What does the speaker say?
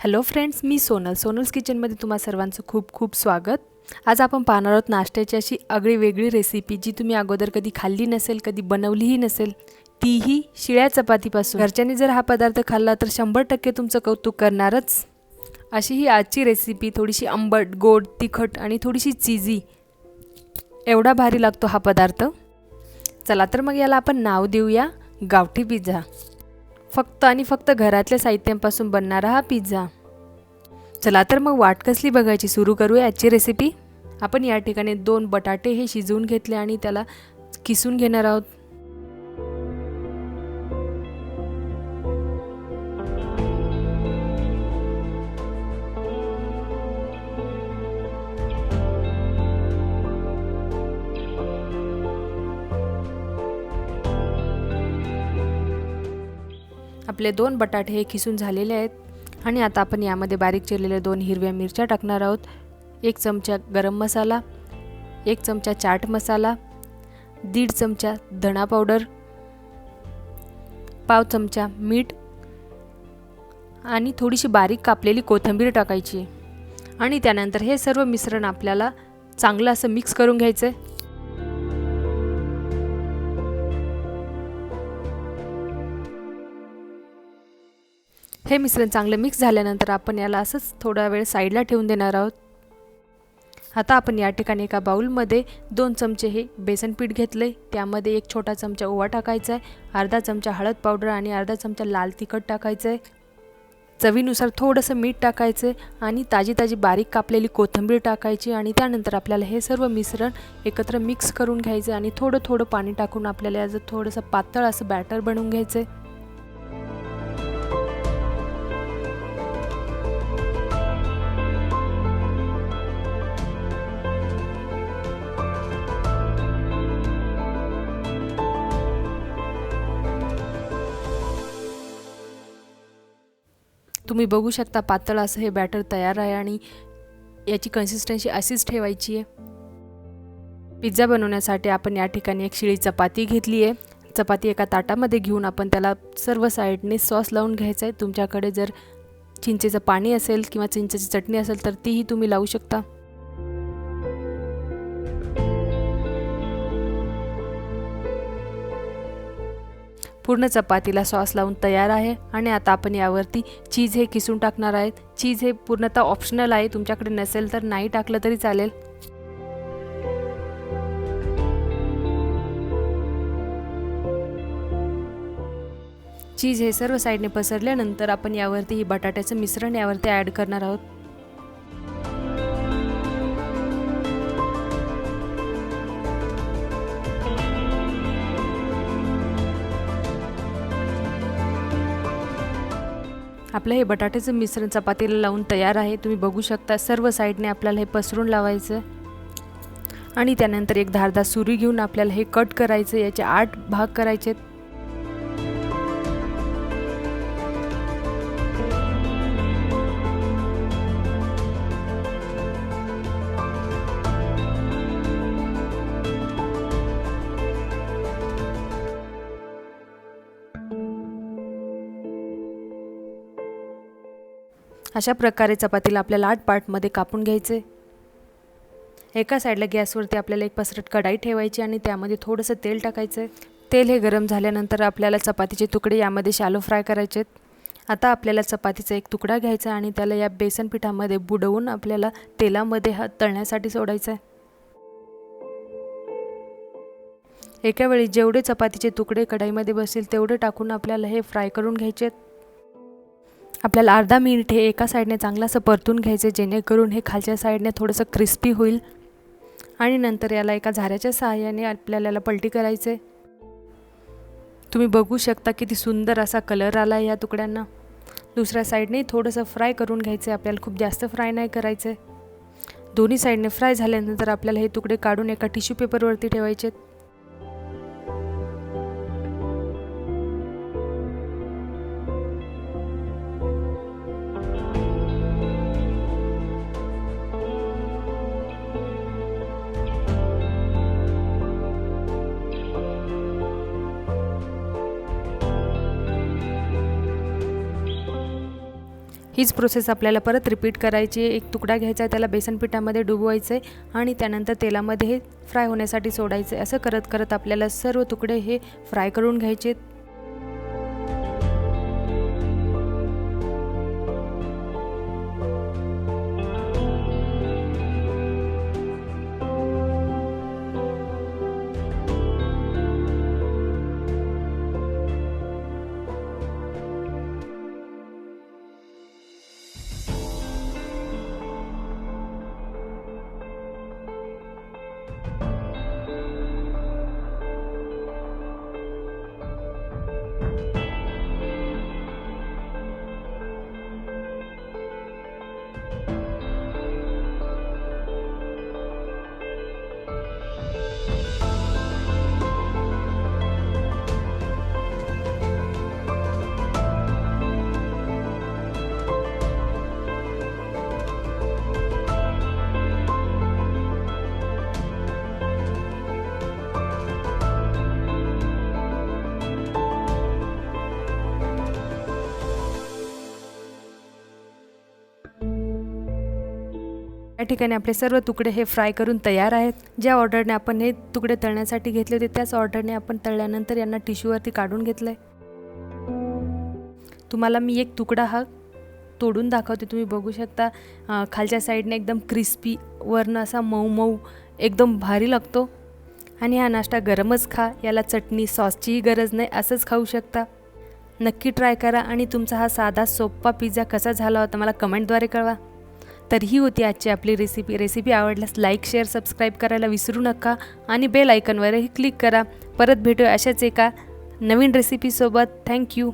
Hello friends, मी सोनल्स किचनमध्ये तुम्हा सर्वांचं खूप खूप स्वागत. आज आपण पाहणार आहोत नाश्त्याची अशी आगळी वेगळी रेसिपी जी तुम्ही अगोदर कधी खाल्ली नसेल, कधी बनवलीही नसेल, तीही शिळ्या चपातीपासून. घरच्यांनी जर हा पदार्थ खाल्ला तर 100% तुमचं कौतुक करणारच. अशी ही आजची रेसिपी थोडीशी आंबट, गोड, तिखट आणि थोडीशी चीजी, एवढा भारी लागतो हा पदार्थ. चला तर मग याला आपण नाव देऊया गावठी पिझ्झा. फक्त आणि फक्त घरातल्या साहित्यांपासून बनणारा हा पिझ्झा. चला तर मग वाट कसली बघायची, सुरू करूया आजची रेसिपी. आपण या ठिकाणी 2 बटाटे हे शिजवून घेतले आणि त्याला किसून घेणार आहोत. आपले 2 बटाटे हे किसून झालेले आहेत आणि आता आपण यामध्ये बारीक चिरलेल्या 2 हिरव्या मिरच्या टाकणार आहोत. 1 चमचा गरम मसाला, 1 चमचा चाट मसाला, 1.5 चमचा धना पावडर, पाव चमचा मीठ आणि थोडीशी बारीक कापलेली कोथिंबीर टाकायची. आणि त्यानंतर हे सर्व मिश्रण आपल्याला चांगलं असं मिक्स करून घ्यायचं आहे. हे मिश्रण चांगलं मिक्स झाल्यानंतर आपण याला असंच थोडा वेळ साईडला ठेवून देणार आहोत. आता आपण या ठिकाणी एका बाउलमध्ये 2 चमचे हे बेसन पीठ घेतले. त्यामध्ये 1 छोटा चमचा ओवा टाकायचा आहे, अर्धा चमचा हळद पावडर आणि अर्धा चमचा लाल तिखट टाकायचं आहे. चवीनुसार थोडंसं मीठ टाकायचं आणि ताजी बारीक कापलेली कोथिंबीर टाकायची. आणि त्यानंतर आपल्याला हे सर्व मिश्रण एकत्र मिक्स करून घ्यायचं आणि थोडं पाणी टाकून आपल्याला याचं थोडंसं पातळ असं बॅटर बनवून घ्यायचं आहे. तुम्ही बघू शकता पातळ असं हे बॅटर तयार आहे आणि याची कन्सिस्टन्सी अशीच ठेवायची आहे. पिझ्झा बनवण्यासाठी आपण या ठिकाणी एक शिळी चपाती घेतली आहे. चपाती एका ताटामध्ये घेऊन आपण त्याला सर्व साईडने सॉस लावून घ्यायचा आहे. तुमच्याकडे जर चिंचेचं पाणी असेल किंवा चिंचेची चटणी असेल तर तीही तुम्ही लावू शकता. पूर्ण चपातीला सॉस लावून तयार आहे आणि आता आपण यावरती चीज हे किसून टाकणार आहेत. चीज हे पूर्णतः ऑप्शनल आहे, तुमच्याकडे नसेल तर नाही टाकलं तरी चालेल. चीज हे सर्व साईडने पसरल्यानंतर आपण यावरती ही बटाट्याचं मिश्रण यावरती ॲड करणार आहोत. आपलं हे बटाट्याचं मिश्रण चपातीला लावून तयार आहे. तुम्ही बघू शकता सर्व साईडने आपल्याला हे पसरून लावायचं आणि त्यानंतर एक धारदार सुरी घेऊन आपल्याला हे कट करायचं. याचे 8 भाग करायचे. अशा प्रकारे चपातीला आपल्याला 8 पार्टमध्ये कापून घ्यायचे. एका साईडला गॅसवरती आपल्याला एक पसरट कढाई ठेवायची आणि त्यामध्ये थोडंसं तेल टाकायचं. तेल हे गरम झाल्यानंतर आपल्याला चपातीचे तुकडे यामध्ये शॅलो फ्राय करायचे. आता आपल्याला चपातीचा एक तुकडा घ्यायचा आणि त्याला या बेसन पिठामध्ये बुडवून आपल्याला तेलामध्ये तळण्यासाठी सोडायचं आहे. एका वेळी जेवढे चपातीचे तुकडे कढाईमध्ये बसतील तेवढे टाकून आपल्याला हे फ्राय करून घ्यायचे. आपल्याला अर्धा मिनिट हे एका साईडने चांगलं असं परतून घ्यायचे, जेणेकरून हे खालच्या साईडने थोडंसं क्रिस्पी होईल. आणि नंतर याला एका झाऱ्याच्या सहाय्याने आपल्याला याला पलटी करायचे. तुम्ही बघू शकता किती सुंदर असा कलर आला या तुकड्यांना. दुसऱ्या साईडने थोडंसं फ्राय करून घ्यायचं. आपल्याला खूप जास्त फ्राय नाही करायचं. दोन्ही साईडने फ्राय झाल्यानंतर आपल्याला हे तुकडे काढून एका टिश्यू पेपरवरती ठेवायचे. हीच प्रोसेस आपल्याला परत रिपीट करायची आहे. एक तुकडा घ्यायचा आहे, त्याला बेसन पिठामध्ये डुबवायचं आहे आणि त्यानंतर तेलामध्ये हे फ्राय होण्यासाठी सोडायचं आहे. असं करत करत आपल्याला सर्व तुकडे हे फ्राय करून घ्यायचे. या ठिकाणी आपले सर्व तुकडे हे फ्राय करून तयार आहेत. ज्या ऑर्डरने आपण हे तुकडे तळण्यासाठी घेतले होते त्याच ऑर्डरने आपण तळल्यानंतर यांना टिश्यूवरती काढून घेतलं आहे. तुम्हाला मी एक तुकडा हा तोडून दाखवते. तुम्ही बघू शकता खालच्या साईडने एकदम क्रिस्पी, वरनं असा मऊ मऊ एकदम भारी लागतो. आणि हा नाश्ता गरमच खा, याला चटणी सॉसचीही गरज नाही, असंच खाऊ शकता. नक्की ट्राय करा आणि तुमचा हा साधा सोपा पिझ्झा कसा झाला होता मला कमेंटद्वारे कळवा. तर ही होती आजची आपली रेसिपी आवडल्यास लाईक, शेअर, सबस्क्राईब करायला विसरू नका आणि बेल आयकॉनवरही क्लिक करा. परत भेटूया अशाच एका नवीन रेसिपीसोबत. थँक्यू.